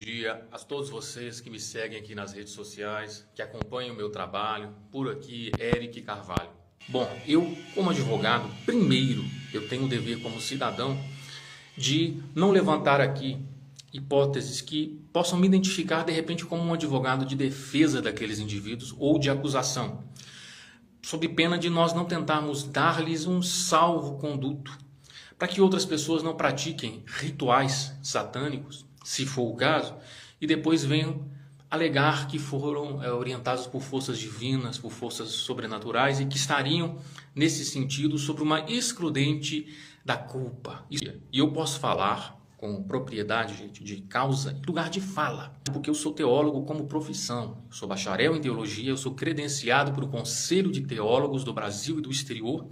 Dia a todos vocês que me seguem aqui nas redes sociais, que acompanham o meu trabalho. Por aqui, Eric Carvalho. Bom, eu como advogado, primeiro eu tenho o dever como cidadão de não levantar aqui hipóteses que possam me identificar de repente como um advogado de defesa daqueles indivíduos ou de acusação, sob pena de nós não tentarmos dar-lhes um salvo-conduto para que outras pessoas não pratiquem rituais satânicos, se for o caso, e depois venham alegar que foram orientados por forças divinas, por forças sobrenaturais e que estariam, nesse sentido, sobre uma excludente da culpa. E eu posso falar com propriedade, gente, de causa e lugar de fala, porque eu sou teólogo como profissão, eu sou bacharel em teologia, eu sou credenciado pelo Conselho de Teólogos do Brasil e do exterior,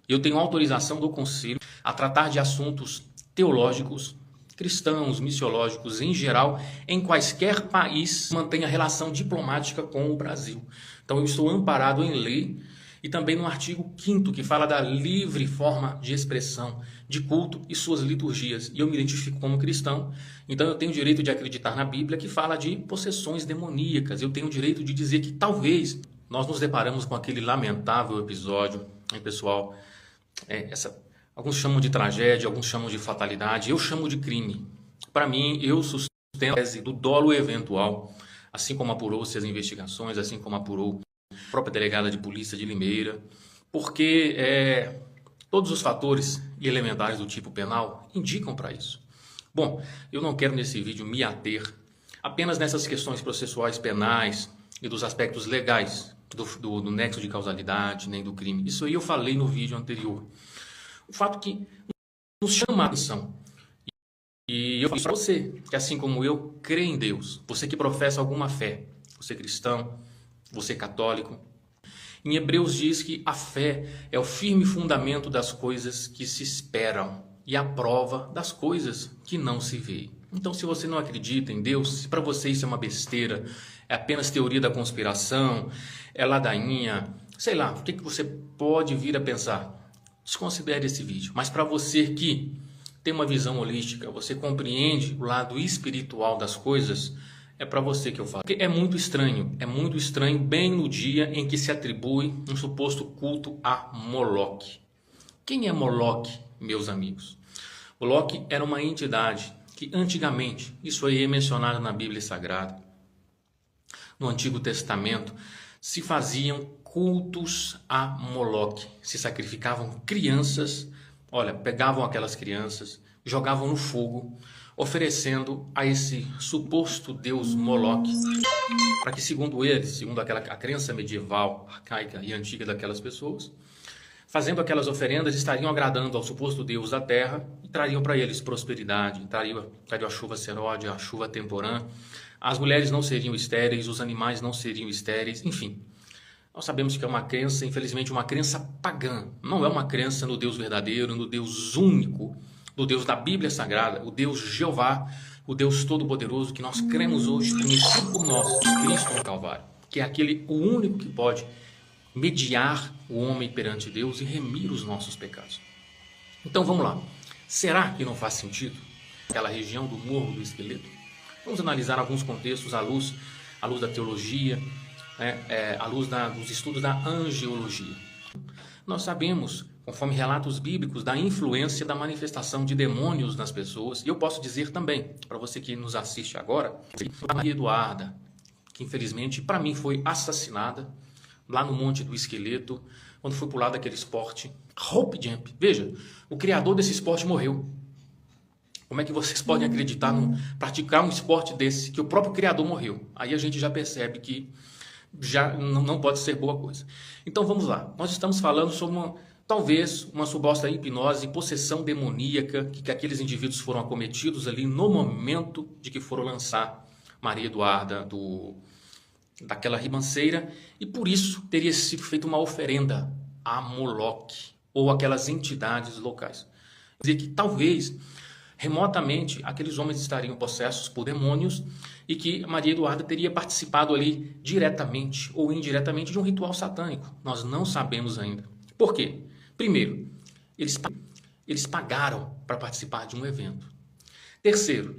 eu tenho autorização do Conselho a tratar de assuntos teológicos, cristãos, missiológicos em geral, em quaisquer país mantenha relação diplomática com o Brasil. Então eu estou amparado em lei e também no artigo 5º, que fala da livre forma de expressão, de culto e suas liturgias. E eu me identifico como cristão, então eu tenho o direito de acreditar na Bíblia que fala de possessões demoníacas. Eu tenho o direito de dizer que talvez nós nos deparamos com aquele lamentável episódio, hein, pessoal? Alguns chamam de tragédia, alguns chamam de fatalidade, eu chamo de crime. Para mim, eu sustento a tese do dolo eventual, assim como apurou-se as investigações, assim como apurou a própria delegada de polícia de Limeira, porque todos os fatores e elementares do tipo penal indicam para isso. Bom, eu não quero nesse vídeo me ater apenas nessas questões processuais penais e dos aspectos legais do nexo de causalidade, nem do crime. Isso aí eu falei no vídeo anterior. O fato que nos chama a atenção, e eu falo para você, que assim como eu, crê em Deus, você que professa alguma fé, você cristão, você católico, em Hebreus diz que a fé é o firme fundamento das coisas que se esperam e a prova das coisas que não se veem. Então, se você não acredita em Deus, se para você isso é uma besteira, é apenas teoria da conspiração, é ladainha, sei lá, o que você pode vir a pensar? Desconsidere esse vídeo, mas para você que tem uma visão holística, você compreende o lado espiritual das coisas, é para você que eu falo. Porque é muito estranho bem no dia em que se atribui um suposto culto a Moloque. Quem é Moloque, meus amigos? Moloque era uma entidade que antigamente, isso aí é mencionado na Bíblia Sagrada, no Antigo Testamento, se faziam cultos a Moloque, se sacrificavam crianças, olha, pegavam aquelas crianças, jogavam no fogo, oferecendo a esse suposto deus Moloque, para que segundo eles, segundo a crença medieval, arcaica e antiga daquelas pessoas, fazendo aquelas oferendas, estariam agradando ao suposto deus da terra e trariam para eles prosperidade, trariam a chuva seródia, a chuva temporã, as mulheres não seriam estéreis, os animais não seriam estéreis, enfim. Nós sabemos que é uma crença, infelizmente, uma crença pagã. Não é uma crença no Deus verdadeiro, no Deus único, no Deus da Bíblia Sagrada, o Deus Jeová, o Deus Todo-Poderoso que nós cremos hoje, conhecido por nós, Cristo no Calvário, que é o único que pode mediar o homem perante Deus e remir os nossos pecados. Então vamos lá. Será que não faz sentido aquela região do Morro do Esqueleto? Vamos analisar alguns contextos à luz da teologia, à luz dos estudos da angiologia. Nós sabemos, conforme relatos bíblicos, da influência da manifestação de demônios nas pessoas. E eu posso dizer também, para você que nos assiste agora, a Maria Eduarda, que infelizmente para mim foi assassinada lá no Monte do Esqueleto, quando foi pulado aquele esporte, rope jump. Veja, o criador desse esporte morreu. Como é que vocês podem acreditar praticar um esporte desse, que o próprio criador morreu? Aí a gente já percebe que já não pode ser boa coisa. Então vamos lá, nós estamos falando sobre talvez uma suposta hipnose, possessão demoníaca, que aqueles indivíduos foram acometidos ali no momento de que foram lançar Maria Eduarda daquela ribanceira, e por isso teria sido feita uma oferenda a Moloque, ou aquelas entidades locais. Quer dizer que talvez remotamente aqueles homens estariam possessos por demônios e que Maria Eduarda teria participado ali diretamente ou indiretamente de um ritual satânico. Nós não sabemos ainda. Por quê? Primeiro, eles pagaram para participar de um evento. Terceiro,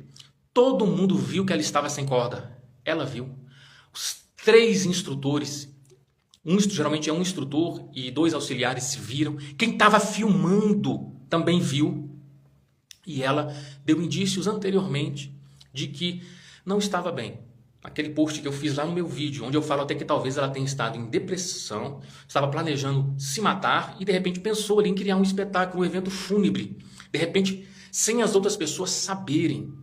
Todo mundo viu que ela estava sem corda. Ela viu. Os 3 instrutores, geralmente é um instrutor e 2 auxiliares, viram. Quem estava filmando também viu. E ela deu indícios anteriormente de que não estava bem. Aquele post que eu fiz lá no meu vídeo, onde eu falo até que talvez ela tenha estado em depressão, estava planejando se matar e de repente pensou ali em criar um espetáculo, um evento fúnebre. De repente, sem as outras pessoas saberem.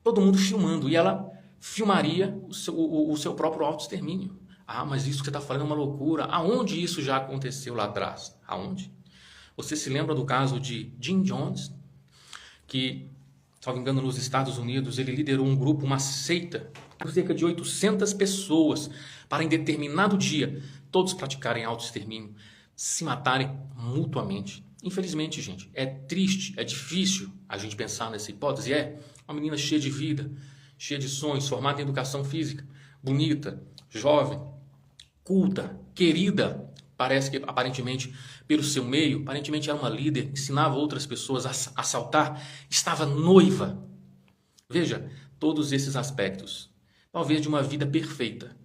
Todo mundo filmando. E ela filmaria o seu próprio autoextermínio. Ah, mas isso que você está falando é uma loucura. Aonde isso já aconteceu lá atrás? Aonde? Você se lembra do caso de Jim Jones? Que, se não me engano, nos Estados Unidos, ele liderou um grupo, uma seita, por cerca de 800 pessoas, para em determinado dia, todos praticarem autoextermínio, se matarem mutuamente. Infelizmente, gente, é triste, é difícil a gente pensar nessa hipótese. É uma menina cheia de vida, cheia de sonhos, formada em educação física, bonita, jovem, culta, querida, parece que aparentemente pelo seu meio, aparentemente era uma líder, ensinava outras pessoas a saltar, estava noiva. Veja, todos esses aspectos, talvez de uma vida perfeita,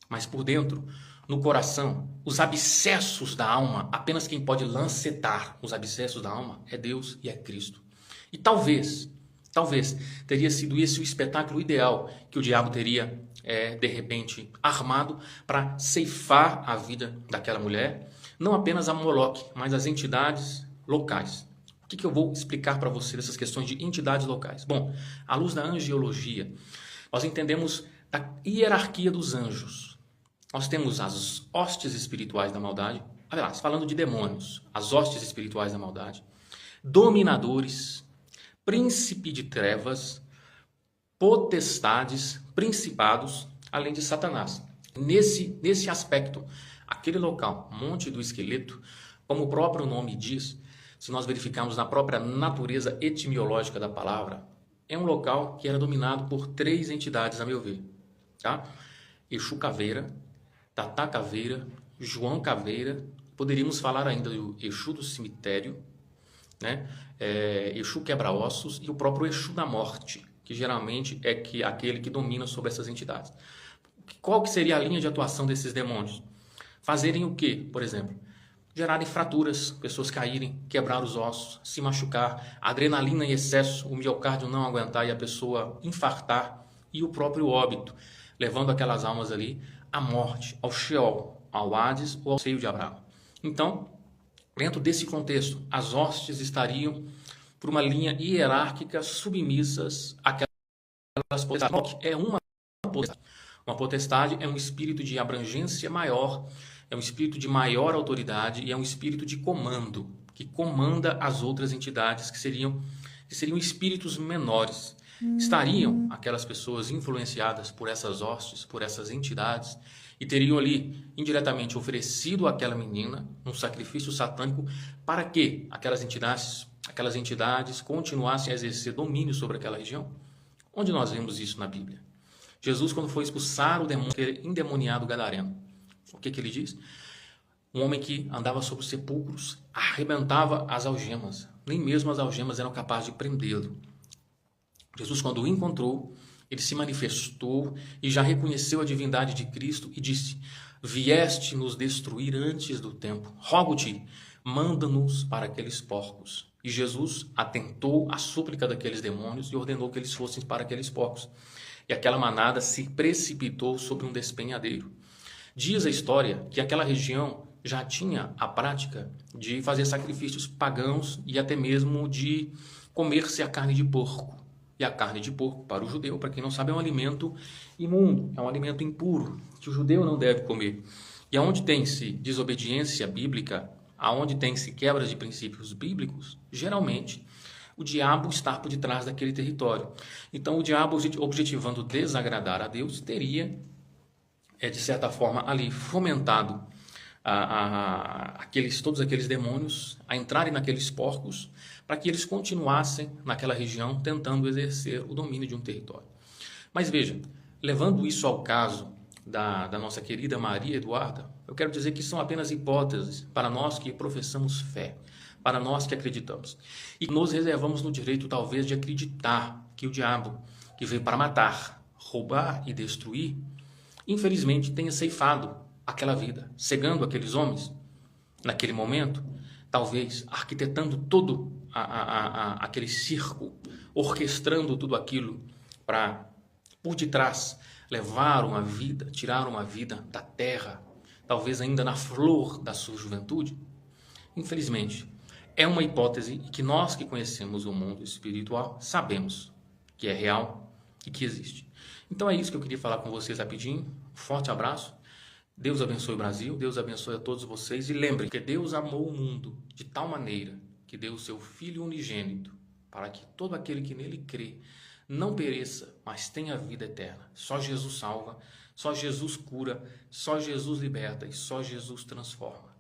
mas por dentro, no coração, os abscessos da alma, apenas quem pode lancetar os abscessos da alma é Deus e é Cristo. E talvez teria sido esse o espetáculo ideal que o diabo teria, de repente, armado para ceifar a vida daquela mulher, não apenas a Moloque, mas as entidades locais. O que eu vou explicar para você dessas questões de entidades locais? Bom, à luz da angiologia, nós entendemos a hierarquia dos anjos. Nós temos as hostes espirituais da maldade, aliás, falando de demônios, as hostes espirituais da maldade, dominadores, príncipe de trevas, potestades, principados, além de Satanás. Nesse aspecto, aquele local, Monte do Esqueleto, como o próprio nome diz, se nós verificarmos na própria natureza etimológica da palavra, é um local que era dominado por 3 entidades, a meu ver. Tá? Exu Caveira, Tatá Caveira, João Caveira, poderíamos falar ainda do Exu do Cemitério, né? Exu Quebra-Ossos e o próprio Exu da Morte, que geralmente é aquele que domina sobre essas entidades. Qual que seria a linha de atuação desses demônios? Fazerem o quê, por exemplo? Gerarem fraturas, pessoas caírem, quebrar os ossos, se machucar, adrenalina em excesso, o miocárdio não aguentar e a pessoa infartar, e o próprio óbito, levando aquelas almas ali à morte, ao Sheol, ao Hades ou ao seio de Abraão. Então, dentro desse contexto, as hostes estariam por uma linha hierárquica submissas àquelas potestades. É uma potestade. Uma potestade é um espírito de abrangência maior, é um espírito de maior autoridade e é um espírito de comando, que comanda as outras entidades que seriam espíritos menores. Estariam aquelas pessoas influenciadas por essas hostes, por essas entidades, e teriam ali indiretamente oferecido àquela menina um sacrifício satânico para que aquelas entidades continuassem a exercer domínio sobre aquela região. Onde nós vemos isso na Bíblia? Jesus, quando foi expulsar o demônio endemoniado gadareno, o que ele diz? Um homem que andava sobre os sepulcros, arrebentava as algemas, nem mesmo as algemas eram capazes de prendê-lo. Jesus, quando o encontrou, ele se manifestou e já reconheceu a divindade de Cristo e disse: vieste nos destruir antes do tempo, rogo-te, manda-nos para aqueles porcos. E Jesus atentou à súplica daqueles demônios e ordenou que eles fossem para aqueles porcos. E aquela manada se precipitou sobre um despenhadeiro. Diz a história que aquela região já tinha a prática de fazer sacrifícios pagãos e até mesmo de comer-se a carne de porco. E a carne de porco, para o judeu, para quem não sabe, é um alimento imundo, é um alimento impuro, que o judeu não deve comer. E aonde tem-se desobediência bíblica, aonde tem-se quebras de princípios bíblicos, geralmente o diabo está por detrás daquele território. Então, o diabo, objetivando desagradar a Deus, teria, de certa forma, ali fomentado todos aqueles demônios a entrarem naqueles porcos para que eles continuassem naquela região tentando exercer o domínio de um território. Mas veja, levando isso ao caso da nossa querida Maria Eduarda, eu quero dizer que são apenas hipóteses para nós que professamos fé, para nós que acreditamos. E nos reservamos no direito, talvez, de acreditar que o diabo que veio para matar, roubar e destruir, infelizmente tenha ceifado aquela vida, cegando aqueles homens naquele momento, talvez arquitetando todo aquele circo, orquestrando tudo aquilo para, por detrás, levar uma vida, tirar uma vida da terra, talvez ainda na flor da sua juventude. Infelizmente, é uma hipótese que nós que conhecemos o mundo espiritual sabemos que é real e que existe. Então é isso que eu queria falar com vocês rapidinho. Um forte abraço. Deus abençoe o Brasil, Deus abençoe a todos vocês. E lembrem que Deus amou o mundo de tal maneira que deu o seu Filho unigênito para que todo aquele que nele crê não pereça, mas tenha vida eterna. Só Jesus salva, só Jesus cura, só Jesus liberta e só Jesus transforma.